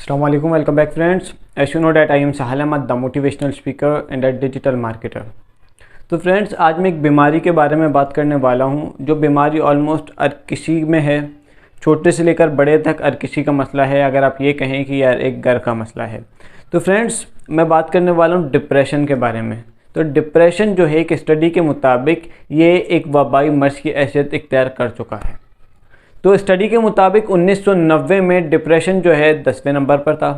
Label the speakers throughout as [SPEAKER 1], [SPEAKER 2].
[SPEAKER 1] Assalamualaikum, welcome back friends. As you know that I am Sahal Ahmad, the motivational speaker and a digital marketer. तो friends, आज मैं एक बीमारी के बारे में बात करने वाला हूँ जो बीमारी ऑलमोस्ट हर किसी में है, छोटे से लेकर बड़े तक हर किसी का मसला है। अगर आप ये कहें कि यार एक घर का मसला है, तो फ्रेंड्स मैं बात करने वाला हूँ डिप्रेशन के बारे में। तो डिप्रेशन जो है एक स्टडी के मुताबिक ये एक वबाई मर्ज की हैसियत इख्तियार कर चुका है। तो स्टडी के मुताबिक 1990 में डिप्रेशन जो है 10वें नंबर पर था,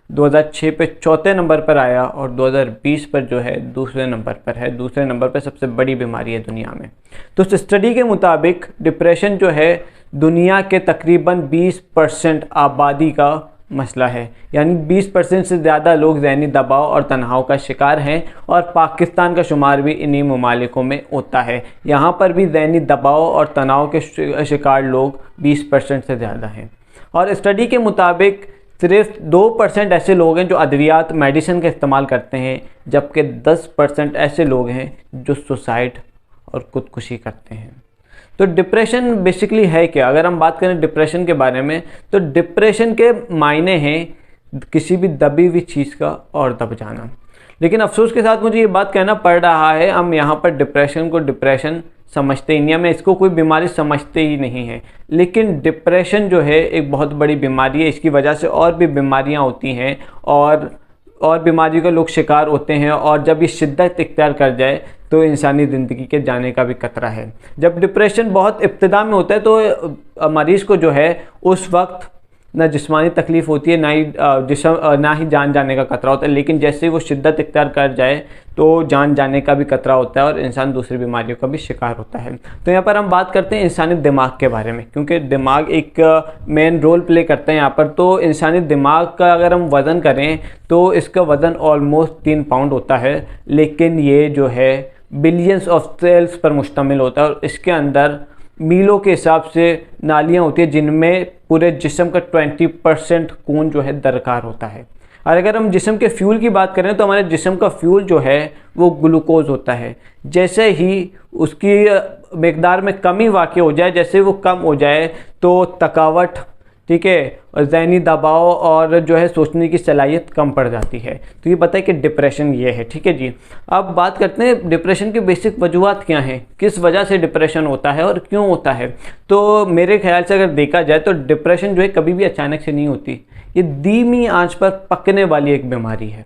[SPEAKER 1] 2006 पे 4थे नंबर पर आया और 2020 पर जो है दूसरे नंबर पर है। दूसरे नंबर पर सबसे बड़ी बीमारी है दुनिया में। तो इस स्टडी के मुताबिक डिप्रेशन जो है दुनिया के तकरीबन 20% आबादी का मसला है, यानी 20% से ज़्यादा लोग ज़हनी दबाव और तनाव का शिकार हैं और पाकिस्तान का शुमार भी इन्हीं ममालिकों में होता है। यहाँ पर भी ज़हनी दबाव और तनाव के शिकार लोग 20% से ज़्यादा हैं। और स्टडी के मुताबिक सिर्फ 2% ऐसे लोग हैं जो अद्वियात मेडिसिन का इस्तेमाल करते हैं, जबकि 10% ऐसे लोग हैं जो सुसाइड और खुदकुशी करते हैं। तो डिप्रेशन बेसिकली है क्या? अगर हम बात करें डिप्रेशन के बारे में, तो डिप्रेशन के मायने हैं किसी भी दबी हुई चीज़ का और दब जाना। लेकिन अफसोस के साथ मुझे ये बात कहना पड़ रहा है, हम यहाँ पर डिप्रेशन को डिप्रेशन समझते ही नहीं, हमें इसको कोई बीमारी समझते ही नहीं है। लेकिन डिप्रेशन जो है एक बहुत बड़ी बीमारी है। इसकी वजह से और भी बीमारियाँ होती हैं और बीमारियों के लोग शिकार होते हैं, और जब ये शिद्दत इख्तियार कर जाए तो इंसानी ज़िंदगी के जाने का भी खतरा है। जब डिप्रेशन बहुत इब्तिदा में होता है तो मरीज़ को जो है उस वक्त ना जिस्मानी तकलीफ़ होती है, ना ही जान जाने का खतरा होता है। लेकिन जैसे ही वो शिद्दत इख्तियार कर जाए तो जान जाने का भी खतरा होता है और इंसान दूसरी बीमारियों का भी शिकार होता है। तो यहाँ पर हम बात करते हैं इंसानी दिमाग के बारे में, क्योंकि दिमाग एक मेन रोल प्ले करता है यहाँ पर। तो इंसानी दिमाग का अगर हम वज़न करें तो इसका वज़न ऑलमोस्ट 3 पाउंड होता है, लेकिन ये जो है बिलियंस ऑफ सेल्स पर मुश्तमिल होता है और इसके अंदर मीलों के हिसाब से नालियाँ होती हैं जिनमें पूरे जिस्म का 20% खून जो है दरकार होता है। और अगर हम जिस्म के फ्यूल की बात करें तो हमारे जिस्म का फ्यूल जो है वो ग्लूकोज होता है। जैसे ही उसकी मकदार में कमी वाक़ई हो जाए, जैसे वो कम हो जाए तो थकावट, ठीक है, और ज़हनी दबाव और जो है सोचने की सलाहियत कम पड़ जाती है। तो ये पता है कि डिप्रेशन ये है, ठीक है जी। अब बात करते हैं डिप्रेशन की बेसिक वजूहात क्या हैं, किस वजह से डिप्रेशन होता है और क्यों होता है। तो मेरे ख्याल से अगर देखा जाए तो डिप्रेशन जो है कभी भी अचानक से नहीं होती, ये धीमी आंच पर पकने वाली एक बीमारी है।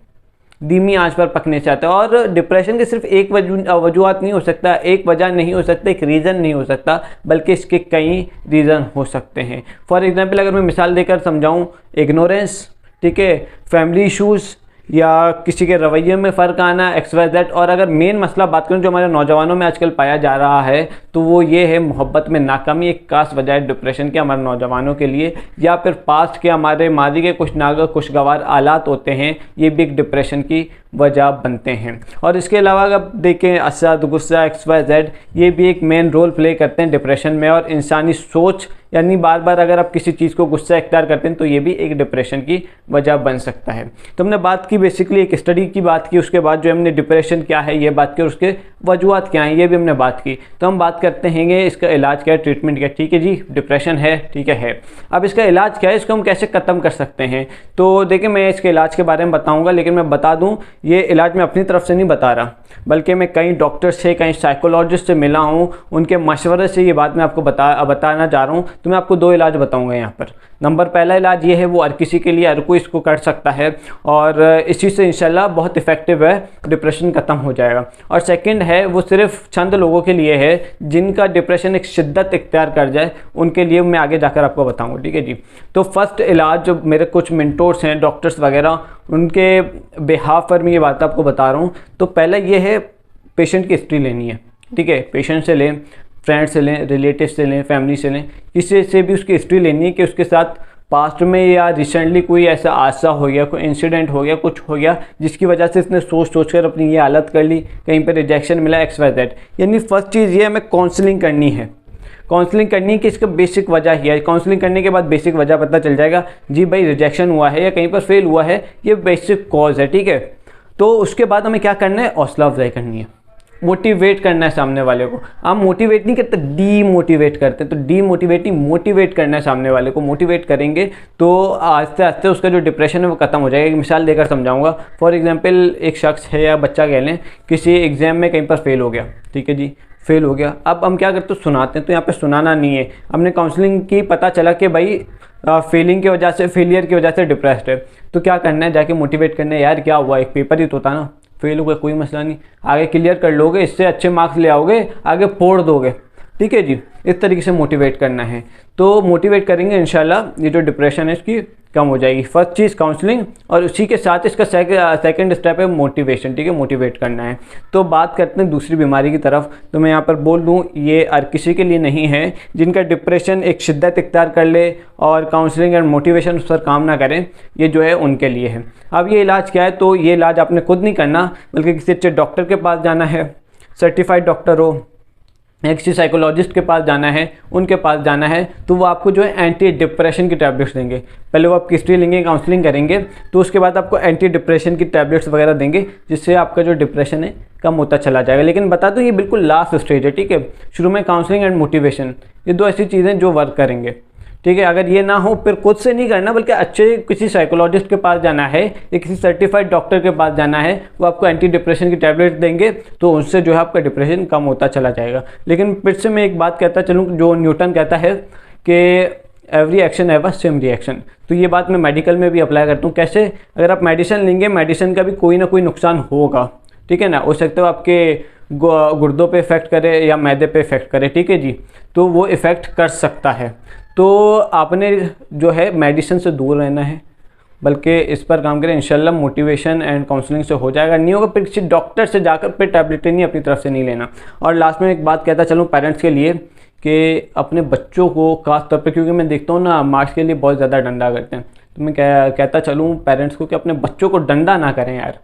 [SPEAKER 1] धीमी आंच पर पकने से आता है। और डिप्रेशन के सिर्फ एक वजूहात नहीं हो सकता, एक वजह नहीं हो सकता, एक रीज़न नहीं हो सकता, बल्कि इसके कई रीज़न हो सकते हैं। फॉर एग्जांपल अगर मैं मिसाल देकर समझाऊं, इग्नोरेंस, ठीक है, फैमिली इश्यूज़ या किसी के रवैये में फ़र्क आना, XYZ। और अगर मेन मसला बात करूं जो हमारे नौजवानों में आजकल पाया जा रहा है तो वो ये है मोहब्बत में नाकामी। एक खास वजह है डिप्रेशन के हमारे नौजवानों के लिए। या फिर पास्ट के हमारे माजी के कुछ खुशगवार हालात होते हैं, ये भी एक डिप्रेशन की वजह बनते हैं। और इसके अलावा अगर देखें असद, गुस्सा, XYZ, ये भी एक मेन रोल प्ले करते हैं डिप्रेशन में। और इंसानी सोच, यानी बार बार अगर आप किसी चीज़ को गुस्सा इख्तियार करते हैं तो ये भी एक डिप्रेशन की वजह बन सकता है। तो हमने बात की बेसिकली एक स्टडी की बात की, उसके बाद जो हमने डिप्रेशन क्या है ये बात की और उसके वजूहात क्या हैं ये भी हमने बात की। तो हम बात करते हैं इसका इलाज क्या है, ट्रीटमेंट क्या है। ठीक है जी, डिप्रेशन है, ठीक है। अब इसका इलाज क्या है, इसको हम कैसे ख़त्म कर सकते हैं। तो देखिए, मैं इसके इलाज के बारे में बताऊँगा, लेकिन मैं बता दूँ ये इलाज मैं अपनी तरफ से नहीं बता रहा, बल्कि मैं कई डॉक्टर से, कई साइकोलॉजिस्ट से मिला हूँ, उनके मशवरे से ये बात मैं आपको बताना चाह रहा हूँ। तो मैं आपको 2 इलाज बताऊंगा यहाँ पर। नंबर पहला इलाज ये है, वो हर किसी के लिए, हर कोई इसको कर सकता है और इस चीज़ से इंशाल्लाह बहुत इफेक्टिव है, डिप्रेशन ख़त्म हो जाएगा। और सेकंड है, वो सिर्फ चंद लोगों के लिए है जिनका डिप्रेशन एक शिद्दत इख्तियार कर जाए, उनके लिए मैं आगे जाकर आपको बताऊँगा, ठीक है जी। तो फर्स्ट इलाज जो मेरे कुछ मेंटोर्स हैं, डॉक्टर्स वगैरह, उनके बिहाफ पर मैं ये बात आपको बता रहा हूँ। तो पहला ये है, पेशेंट की हिस्ट्री लेनी है, ठीक है। पेशेंट से लें, फ्रेंड से लें, रिलेटिव से लें, फैमिली से लें, किसी से भी उसकी हिस्ट्री लेनी है कि उसके साथ पास्ट में या रिसेंटली कोई ऐसा हादसा हो गया, कोई इंसिडेंट हो गया, कुछ हो गया जिसकी वजह से इसने सोच कर अपनी ये हालत कर ली, कहीं पर रिजेक्शन मिला, XYZ। यानी फर्स्ट चीज़ ये हमें काउंसलिंग करनी है। काउंसलिंग करनी कि इसका बेसिक वजह ही है। काउंसलिंग करने के बाद बेसिक वजह पता चल जाएगा, जी भाई रिजेक्शन हुआ है या कहीं पर फेल हुआ है, ये बेसिक कॉज है, ठीक है। तो उसके बाद हमें क्या करना है, हौसला अफजाई करनी है। मोटिवेट करना है सामने वाले को। आप मोटिवेट नहीं करते, डीमोटिवेट करते हैं। तो डीमोटिवेट नहीं, मोटिवेट करना है सामने वाले को। मोटिवेट करेंगे तो आस्ते आस्ते उसका जो डिप्रेशन है वो खत्म हो जाएगा। एक मिसाल देकर समझाऊंगा। फॉर एग्जांपल एक शख्स है या बच्चा कह लें, किसी एग्जाम में कहीं पर फेल हो गया, ठीक है जी, फेल हो गया। अब हम क्या करते हैं, सुनाते हैं। तो यहाँ पे सुनाना नहीं है, हमने काउंसलिंग की, पता चला कि भाई फेलिंग की वजह से, फेलियर की वजह से डिप्रेस्ड है। तो क्या करना है, जाके मोटिवेट करना है, यार क्या हुआ, एक पेपर ही तो था ना, फेल हो गया, कोई मसला नहीं, आगे क्लियर कर लोगे, इससे अच्छे मार्क्स ले आओगे, आगे फोड़ दोगे, ठीक है जी। इस तरीके से मोटिवेट करना है। तो मोटिवेट करेंगे इंशाल्लाह ये जो डिप्रेशन है इसकी कम हो जाएगी। फर्स्ट चीज़ काउंसलिंग, और उसी के साथ इसका सेकंड स्टेप है मोटिवेशन, ठीक है, मोटिवेट करना है। तो बात करते हैं दूसरी बीमारी की तरफ। तो मैं यहाँ पर बोल दूँ, ये हर किसी के लिए नहीं है। जिनका डिप्रेशन एक शिद्दत इख्तियार कर ले और काउंसलिंग एंड मोटिवेशन उस पर काम ना करें, ये जो है उनके लिए है। अब ये इलाज क्या है, तो ये इलाज आपने खुद नहीं करना, बल्कि किसी अच्छे डॉक्टर के पास जाना है, सर्टिफाइड डॉक्टर हो, या किसी साइकोलॉजिस्ट के पास जाना है, उनके पास जाना है। तो वो आपको जो है एंटी डिप्रेशन की टैबलेट्स देंगे। पहले वो आपकी हिस्ट्री लेंगे, काउंसलिंग करेंगे, तो उसके बाद आपको एंटी डिप्रेशन की टैबलेट्स वगैरह देंगे, जिससे आपका जो डिप्रेशन है कम होता चला जाएगा। लेकिन बता दूं ये बिल्कुल लास्ट स्टेज है, ठीक है। शुरू में काउंसलिंग एंड मोटिवेशन, ये दो ऐसी चीज़ें जो वर्क करेंगे, ठीक है। अगर ये ना हो फिर खुद से नहीं करना, बल्कि अच्छे किसी साइकोलॉजिस्ट के पास जाना है या किसी सर्टिफाइड डॉक्टर के पास जाना है। वो आपको एंटी डिप्रेशन की टैबलेट देंगे, तो उससे जो है आपका डिप्रेशन कम होता चला जाएगा। लेकिन फिर से मैं एक बात कहता चलूँ, जो न्यूटन कहता है कि every action have a same reaction. तो ये बात मैं मेडिकल में भी अप्लाई करता हूँ। कैसे, अगर आप मेडिसिन लेंगे, मेडिसिन का भी कोई ना कोई नुकसान होगा, ठीक है ना। हो सकता है आपके गुर्दों पे इफ़ेक्ट करे या मैदे पे इफ़ेक्ट करे, ठीक है जी, तो वो इफ़ेक्ट कर सकता है। तो आपने जो है मेडिसिन से दूर रहना है, बल्कि इस पर काम करें। इंशाल्लाह मोटिवेशन एंड काउंसलिंग से हो जाएगा। नहीं होगा फिर किसी डॉक्टर से जाकर फिर टैबलेटें नहीं अपनी तरफ से नहीं लेना। और लास्ट में एक बात कहता चलूँ पेरेंट्स के लिए, कि अपने बच्चों को खास तौर पे, क्योंकि मैं देखता हूँ ना मार्क्स के लिए बहुत ज़्यादा डंडा करते हैं, तो मैं कहता चलूँ पेरेंट्स को कि अपने बच्चों को डंडा ना करें यार।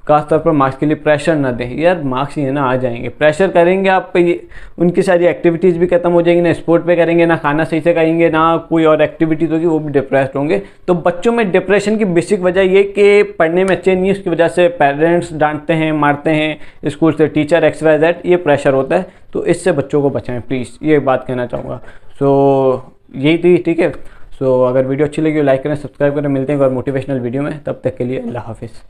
[SPEAKER 1] खास तौर पर मार्क्स के लिए प्रेशर ना दें यार, मार्क्स ही है ना, आ जाएंगे। प्रेशर करेंगे आप पे, उनकी सारी एक्टिविटीज़ भी खत्म हो जाएंगी, ना स्पोर्ट पे करेंगे, ना खाना सही से खाएंगे, ना कोई और एक्टिविटीज़ होगी, वो भी डिप्रेस्ड होंगे। तो बच्चों में डिप्रेशन की बेसिक वजह ये कि पढ़ने में अच्छे नहीं है, उसकी वजह से पेरेंट्स डांटते हैं, मारते हैं, स्कूल से टीचर XYZ, ये प्रेशर होता है। तो इससे बच्चों को बचाएं प्लीज़, ये बात कहना चाहूँगा। सो यही थी, ठीक है। सो अगर वीडियो अच्छी लगी हो लाइक करें, सब्सक्राइब करें। मिलते हैं एक और मोटिवेशनल वीडियो में, तब तक के लिए अल्लाह हाफिज़।